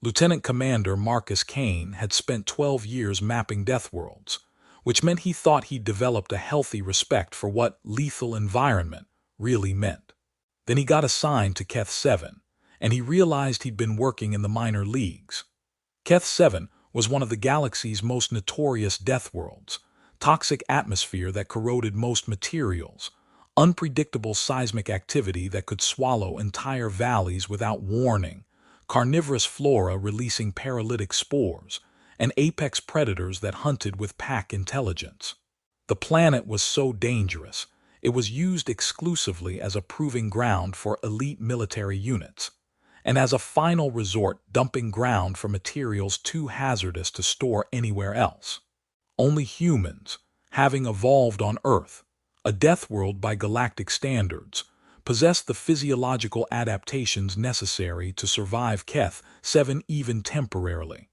Lieutenant Commander Marcus Kane had spent 12 years mapping death worlds, which meant he thought he'd developed a healthy respect for what lethal environment really meant. Then he got assigned to Keth 7, and he realized he'd been working in the minor leagues. Keth 7 was one of the galaxy's most notorious death worlds, toxic atmosphere that corroded most materials, unpredictable seismic activity that could swallow entire valleys without warning, carnivorous flora releasing paralytic spores, and apex predators that hunted with pack intelligence. The planet was so dangerous, it was used exclusively as a proving ground for elite military units, and as a final resort dumping ground for materials too hazardous to store anywhere else. Only humans, having evolved on Earth, a death world by galactic standards, possessed the physiological adaptations necessary to survive Keth 7 even temporarily.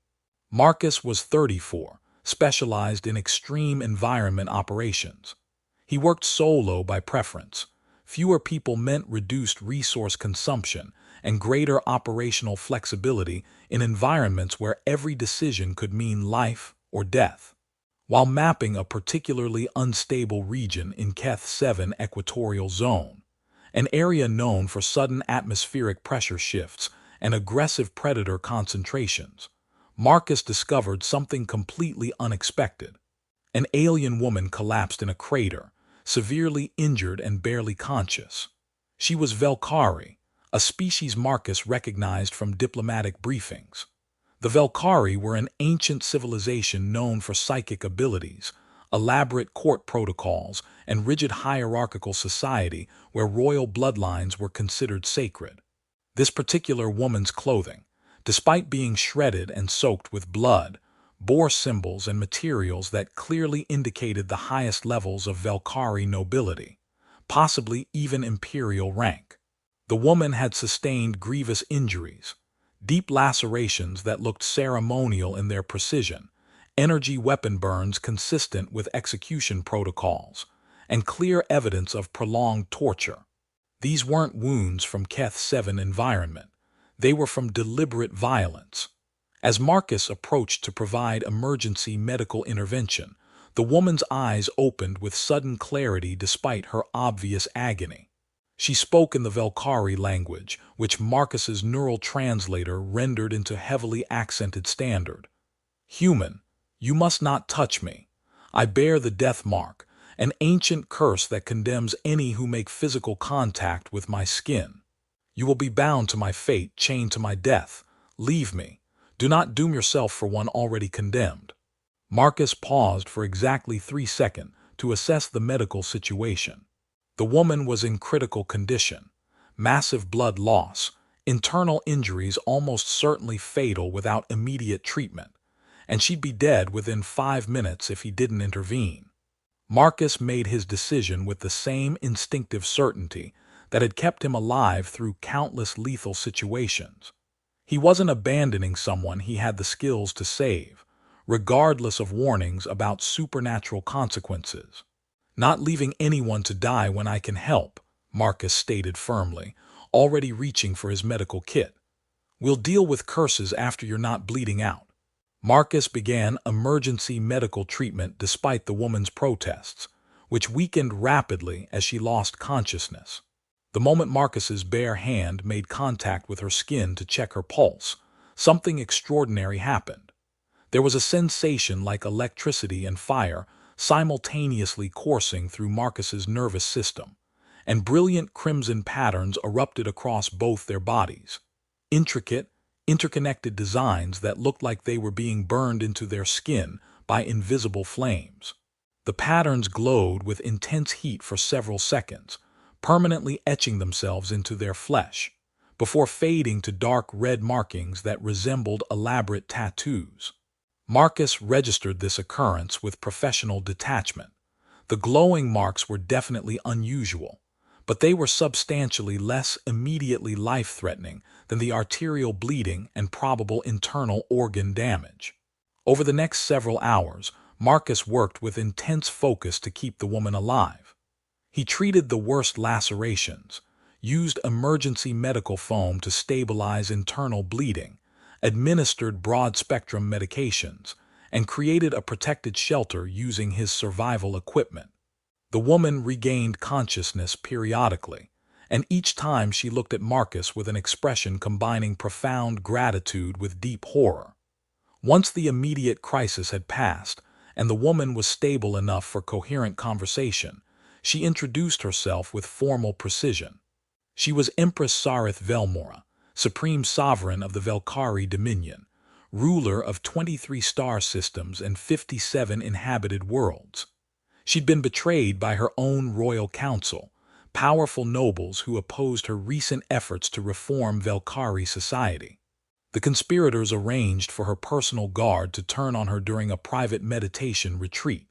Marcus was 34, specialized in extreme environment operations. He worked solo by preference. Fewer people meant reduced resource consumption and greater operational flexibility in environments where every decision could mean life or death. While mapping a particularly unstable region in Keth 7 equatorial zone, an area known for sudden atmospheric pressure shifts and aggressive predator concentrations, Marcus discovered something completely unexpected. An alien woman collapsed in a crater, severely injured and barely conscious. She was Velkari, a species Marcus recognized from diplomatic briefings. The Velkari were an ancient civilization known for psychic abilities, elaborate court protocols, and rigid hierarchical society where royal bloodlines were considered sacred. This particular woman's clothing, despite being shredded and soaked with blood, bore symbols and materials that clearly indicated the highest levels of Velkari nobility, possibly even imperial rank. The woman had sustained grievous injuries, deep lacerations that looked ceremonial in their precision, energy weapon burns consistent with execution protocols, and clear evidence of prolonged torture. These weren't wounds from Keth 7 environment. They were from deliberate violence. As Marcus approached to provide emergency medical intervention, the woman's eyes opened with sudden clarity despite her obvious agony. She spoke in the Velkari language, which Marcus's neural translator rendered into heavily accented standard. "Human, you must not touch me. I bear the death mark, an ancient curse that condemns any who make physical contact with my skin. You will be bound to my fate, chained to my death. Leave me. Do not doom yourself for one already condemned." Marcus paused for exactly 3 seconds to assess the medical situation. The woman was in critical condition, massive blood loss, internal injuries almost certainly fatal without immediate treatment, and she'd be dead within 5 minutes if he didn't intervene. Marcus made his decision with the same instinctive certainty that had kept him alive through countless lethal situations. He wasn't abandoning someone he had the skills to save, regardless of warnings about supernatural consequences. "Not leaving anyone to die when I can help," Marcus stated firmly, already reaching for his medical kit. "We'll deal with curses after you're not bleeding out." Marcus began emergency medical treatment despite the woman's protests, which weakened rapidly as she lost consciousness. The moment Marcus's bare hand made contact with her skin to check her pulse, something extraordinary happened. There was a sensation like electricity and fire simultaneously coursing through Marcus's nervous system, and brilliant crimson patterns erupted across both their bodies. Intricate, interconnected designs that looked like they were being burned into their skin by invisible flames. The patterns glowed with intense heat for several seconds, permanently etching themselves into their flesh, before fading to dark red markings that resembled elaborate tattoos. Marcus registered this occurrence with professional detachment. The glowing marks were definitely unusual, but they were substantially less immediately life-threatening than the arterial bleeding and probable internal organ damage. Over the next several hours, Marcus worked with intense focus to keep the woman alive. He treated the worst lacerations, used emergency medical foam to stabilize internal bleeding, administered broad-spectrum medications, and created a protected shelter using his survival equipment. The woman regained consciousness periodically, and each time she looked at Marcus with an expression combining profound gratitude with deep horror. Once the immediate crisis had passed, and the woman was stable enough for coherent conversation, she introduced herself with formal precision. She was Empress Sarith Velmora, supreme sovereign of the Velkari Dominion, ruler of 23 star systems and 57 inhabited worlds. She'd been betrayed by her own royal council, powerful nobles who opposed her recent efforts to reform Velkari society. The conspirators arranged for her personal guard to turn on her during a private meditation retreat.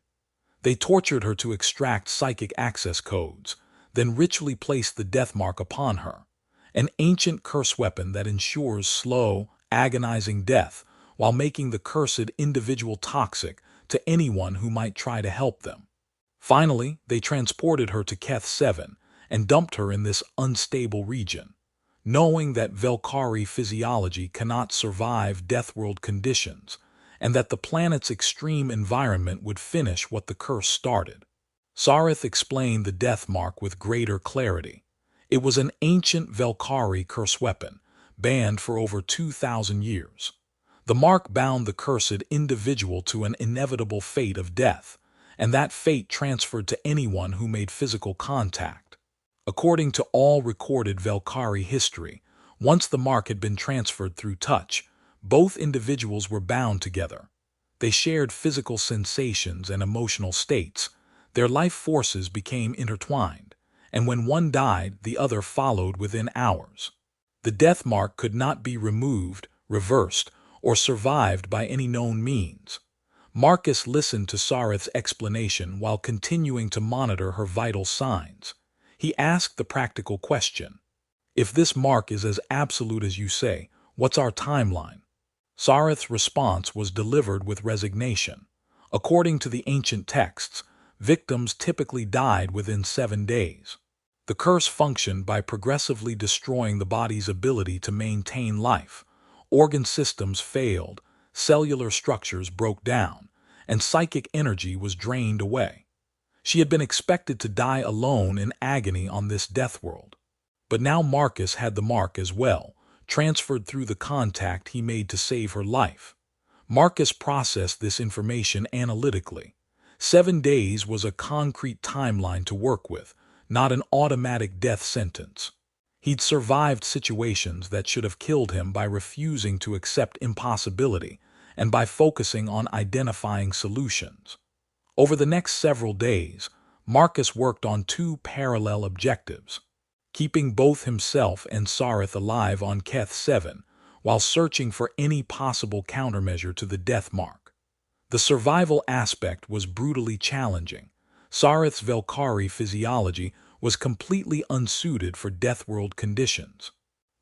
They tortured her to extract psychic access codes, then ritually placed the death mark upon her, an ancient curse weapon that ensures slow, agonizing death while making the cursed individual toxic to anyone who might try to help them. Finally, they transported her to Keth 7 and dumped her in this unstable region, knowing that Velkari physiology cannot survive Deathworld conditions, and that the planet's extreme environment would finish what the curse started. Sarith explained the death mark with greater clarity. It was an ancient Velkari curse weapon, banned for over 2,000 years. The mark bound the cursed individual to an inevitable fate of death, and that fate transferred to anyone who made physical contact. According to all recorded Velkari history, once the mark had been transferred through touch, both individuals were bound together. They shared physical sensations and emotional states. Their life forces became intertwined, and when one died, the other followed within hours. The death mark could not be removed, reversed, or survived by any known means. Marcus listened to Sarith's explanation while continuing to monitor her vital signs. He asked the practical question: "If this mark is as absolute as you say, what's our timeline?" Sarith's response was delivered with resignation. According to the ancient texts, victims typically died within 7 days. The curse functioned by progressively destroying the body's ability to maintain life. Organ systems failed, cellular structures broke down, and psychic energy was drained away. She had been expected to die alone in agony on this death world. But now Marcus had the mark as well, transferred through the contact he made to save her life. Marcus processed this information analytically. 7 days was a concrete timeline to work with, not an automatic death sentence. He'd survived situations that should have killed him by refusing to accept impossibility and by focusing on identifying solutions. Over the next several days, Marcus worked on 2 parallel objectives: keeping both himself and Sarith alive on Keth 7, while searching for any possible countermeasure to the death mark. The survival aspect was brutally challenging. Sarith's Velkari physiology was completely unsuited for Deathworld conditions.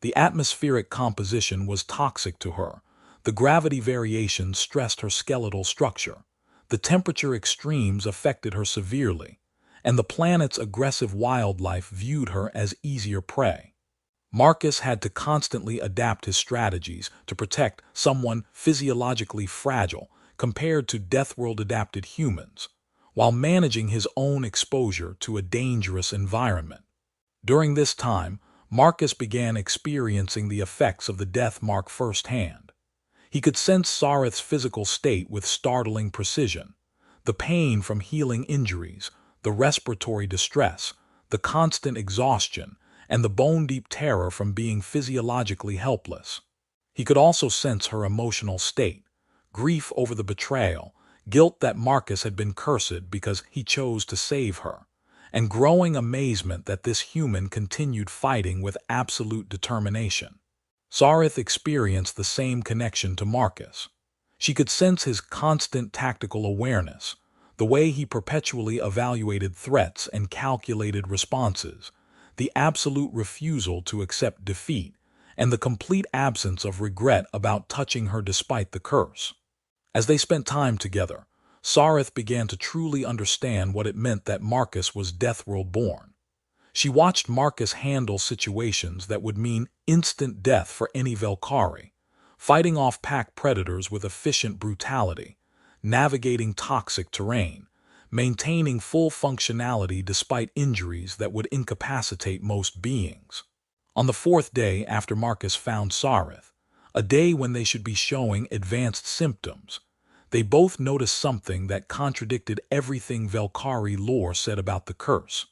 The atmospheric composition was toxic to her. The gravity variations stressed her skeletal structure. The temperature extremes affected her severely, and the planet's aggressive wildlife viewed her as easier prey. Marcus had to constantly adapt his strategies to protect someone physiologically fragile compared to Deathworld-adapted humans, while managing his own exposure to a dangerous environment. During this time, Marcus began experiencing the effects of the death mark firsthand. He could sense Sarith's physical state with startling precision: the pain from healing injuries, the respiratory distress, the constant exhaustion, and the bone-deep terror from being physiologically helpless. He could also sense her emotional state: grief over the betrayal, guilt that Marcus had been cursed because he chose to save her, and growing amazement that this human continued fighting with absolute determination. Sarith experienced the same connection to Marcus. She could sense his constant tactical awareness, the way he perpetually evaluated threats and calculated responses, the absolute refusal to accept defeat, and the complete absence of regret about touching her despite the curse. As they spent time together, Sarith began to truly understand what it meant that Marcus was Deathworld born. She watched Marcus handle situations that would mean instant death for any Velkari, fighting off pack predators with efficient brutality, navigating toxic terrain, maintaining full functionality despite injuries that would incapacitate most beings. On the fourth day after Marcus found Sarith, a day when they should be showing advanced symptoms, they both noticed something that contradicted everything Velkari lore said about the curse.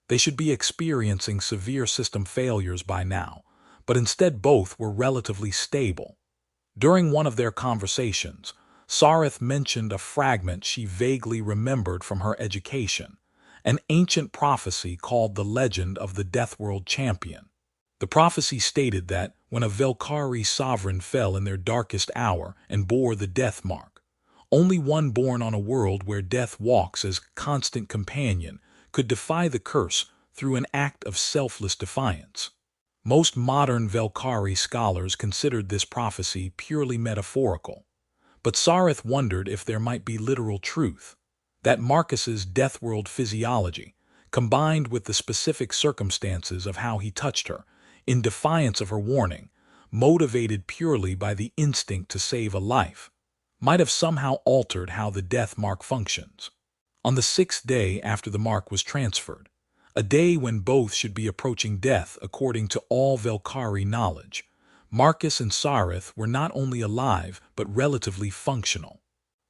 They should be experiencing severe system failures by now, but instead both were relatively stable. During one of their conversations, Sarith mentioned a fragment she vaguely remembered from her education, an ancient prophecy called the Legend of the Deathworld Champion. The prophecy stated that when a Velkari sovereign fell in their darkest hour and bore the death mark, only one born on a world where death walks as constant companion could defy the curse through an act of selfless defiance. Most modern Velkari scholars considered this prophecy purely metaphorical, but Sarith wondered if there might be literal truth, that Marcus's deathworld physiology, combined with the specific circumstances of how he touched her, in defiance of her warning, motivated purely by the instinct to save a life, might have somehow altered how the death mark functions. On the sixth day after the mark was transferred, a day when both should be approaching death according to all Velkari knowledge, Marcus and Sarith were not only alive but relatively functional.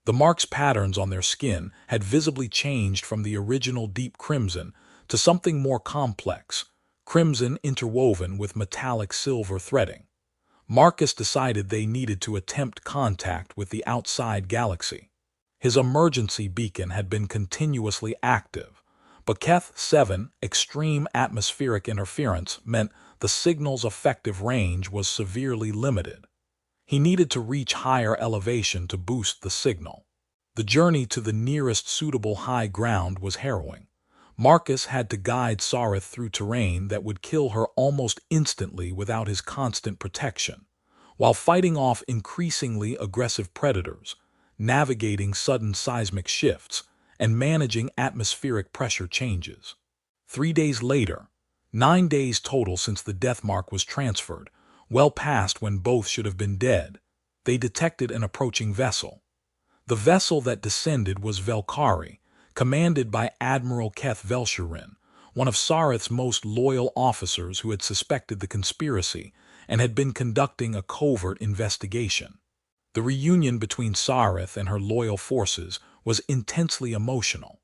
The mark's patterns on their skin had visibly changed from the original deep crimson to something more complex, crimson interwoven with metallic silver threading. Marcus decided they needed to attempt contact with the outside galaxy. His emergency beacon had been continuously active, but Keth 7 extreme atmospheric interference meant the signal's effective range was severely limited. He needed to reach higher elevation to boost the signal. The journey to the nearest suitable high ground was harrowing. Marcus had to guide Sarith through terrain that would kill her almost instantly without his constant protection, while fighting off increasingly aggressive predators, navigating sudden seismic shifts, and managing atmospheric pressure changes. 3 days later, 9 days total since the death mark was transferred, well past when both should have been dead, they detected an approaching vessel. The vessel that descended was Velkari, commanded by Admiral Keth Velsharin, one of Sarith's most loyal officers who had suspected the conspiracy and had been conducting a covert investigation. The reunion between Sarith and her loyal forces was intensely emotional,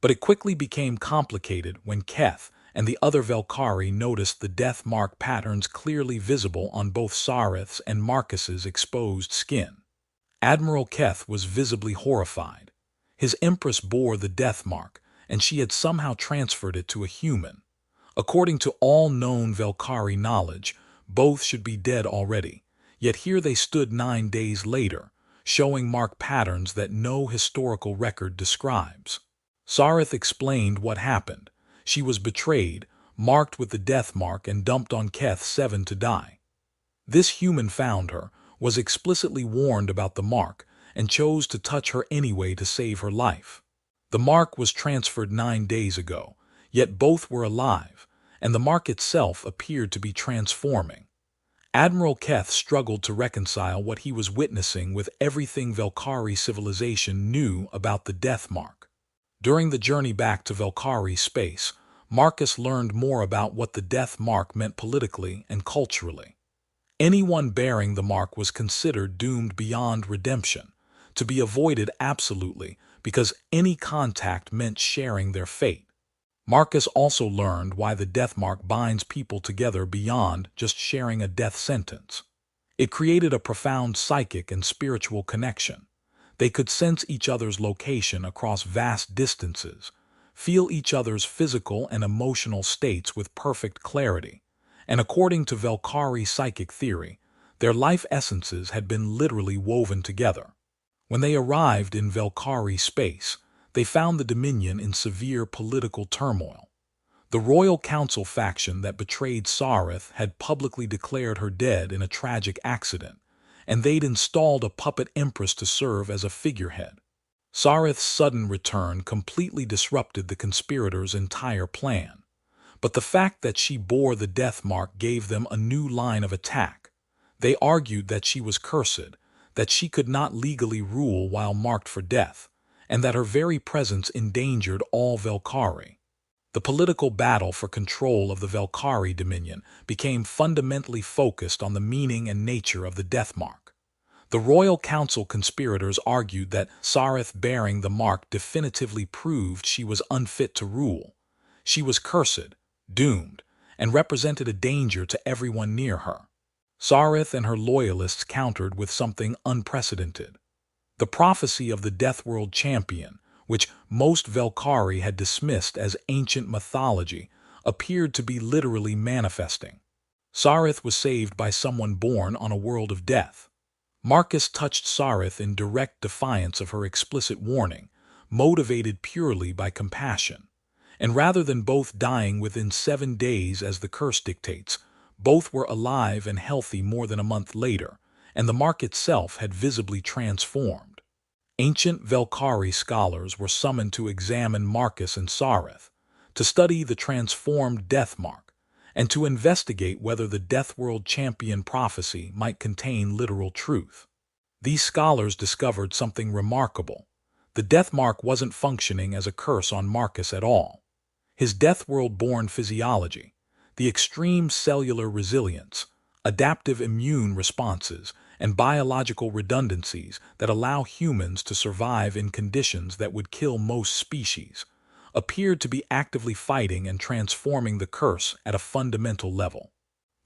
but it quickly became complicated when Keth and the other Velkari noticed the death mark patterns clearly visible on both Sarith's and Marcus's exposed skin. Admiral Keth was visibly horrified. His empress bore the death mark, and she had somehow transferred it to a human. According to all known Velkari knowledge, both should be dead already, yet here they stood 9 days later, showing mark patterns that no historical record describes. Sarith explained what happened. She was betrayed, marked with the death mark, and dumped on Keth 7 to die. This human found her, was explicitly warned about the mark, and chose to touch her anyway to save her life. The mark was transferred 9 days ago, yet both were alive, and the mark itself appeared to be transforming. Admiral Keth struggled to reconcile what he was witnessing with everything Velkari civilization knew about the death mark. During the journey back to Velkari space, Marcus learned more about what the death mark meant politically and culturally. Anyone bearing the mark was considered doomed beyond redemption, to be avoided absolutely because any contact meant sharing their fate. Marcus also learned why the death mark binds people together beyond just sharing a death sentence. It created a profound psychic and spiritual connection. They could sense each other's location across vast distances, feel each other's physical and emotional states with perfect clarity, and according to Velkari psychic theory, their life essences had been literally woven together. When they arrived in Velkari space, they found the Dominion in severe political turmoil. The Royal Council faction that betrayed Sarith had publicly declared her dead in a tragic accident, and they'd installed a puppet empress to serve as a figurehead. Sarith's sudden return completely disrupted the conspirators' entire plan, but the fact that she bore the death mark gave them a new line of attack. They argued that she was cursed, that she could not legally rule while marked for death, and that her very presence endangered all Velkhari. The political battle for control of the Velkhari dominion became fundamentally focused on the meaning and nature of the death mark. The Royal Council conspirators argued that Sareth bearing the mark definitively proved she was unfit to rule. She was cursed, doomed, and represented a danger to everyone near her. Sareth and her loyalists countered with something unprecedented. The prophecy of the Deathworld champion, which most Velkhari had dismissed as ancient mythology, appeared to be literally manifesting. Sareth was saved by someone born on a world of death. Marcus touched Sareth in direct defiance of her explicit warning, motivated purely by compassion. And rather than both dying within 7 days as the curse dictates, both were alive and healthy more than a month later, and the mark itself had visibly transformed. Ancient Velkhari scholars were summoned to examine Marcus and Sareth, to study the transformed death mark, and to investigate whether the Deathworld champion prophecy might contain literal truth. These scholars discovered something remarkable. The death mark wasn't functioning as a curse on Marcus at all. His Deathworld-born physiology, the extreme cellular resilience, adaptive immune responses, and biological redundancies that allow humans to survive in conditions that would kill most species, appeared to be actively fighting and transforming the curse at a fundamental level.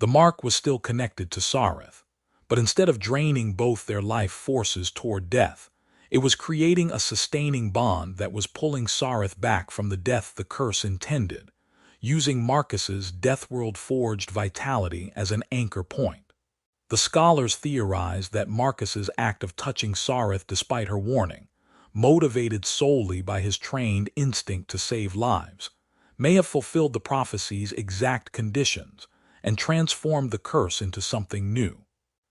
The mark was still connected to Sareth, but instead of draining both their life forces toward death, it was creating a sustaining bond that was pulling Sareth back from the death the curse intended, using Marcus's Deathworld-forged vitality as an anchor point. The scholars theorized that Marcus's act of touching Sareth despite her warning, motivated solely by his trained instinct to save lives, may have fulfilled the prophecy's exact conditions and transformed the curse into something new.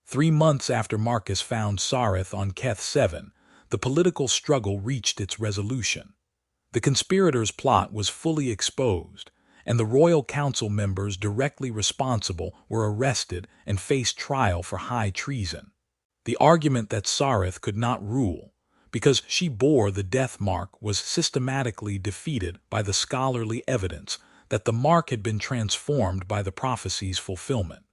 3 months after Marcus found Sareth on Keth 7, the political struggle reached its resolution. The conspirators' plot was fully exposed, and the Royal Council members directly responsible were arrested and faced trial for high treason. The argument that Sareth could not rule because she bore the death mark was systematically defeated by the scholarly evidence that the mark had been transformed by the prophecy's fulfillment.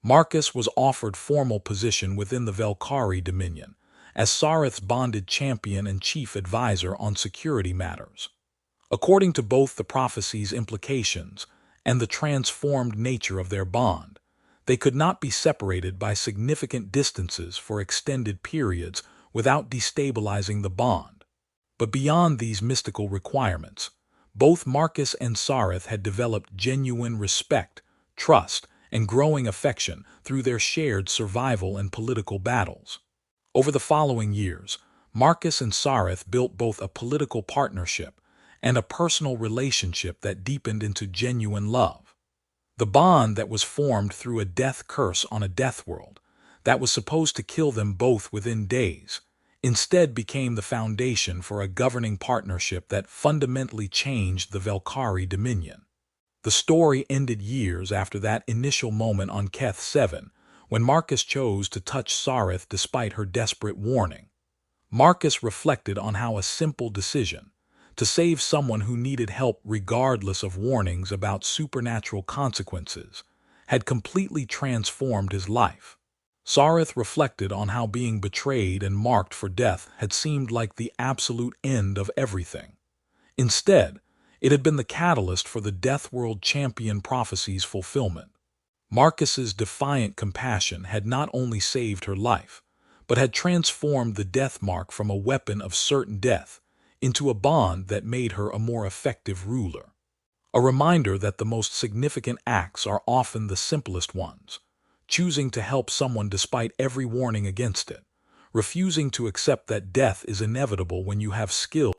Marcus was offered formal position within the Velkhari dominion as Sareth's bonded champion and chief advisor on security matters. According to both the prophecy's implications and the transformed nature of their bond, they could not be separated by significant distances for extended periods without destabilizing the bond. But beyond these mystical requirements, both Marcus and Sareth had developed genuine respect, trust, and growing affection through their shared survival and political battles. Over the following years, Marcus and Sareth built both a political partnership and a personal relationship that deepened into genuine love. The bond that was formed through a death curse on a death world, that was supposed to kill them both within days, instead became the foundation for a governing partnership that fundamentally changed the Velkhari dominion. The story ended years after that initial moment on Keth 7, when Marcus chose to touch Sareth despite her desperate warning. Marcus reflected on how a simple decision, to save someone who needed help regardless of warnings about supernatural consequences, had completely transformed his life. Sareth reflected on how being betrayed and marked for death had seemed like the absolute end of everything. Instead, it had been the catalyst for the Deathworld champion prophecy's fulfillment. Marcus's defiant compassion had not only saved her life, but had transformed the death mark from a weapon of certain death into a bond that made her a more effective ruler. A reminder that the most significant acts are often the simplest ones, choosing to help someone despite every warning against it, refusing to accept that death is inevitable when you have skill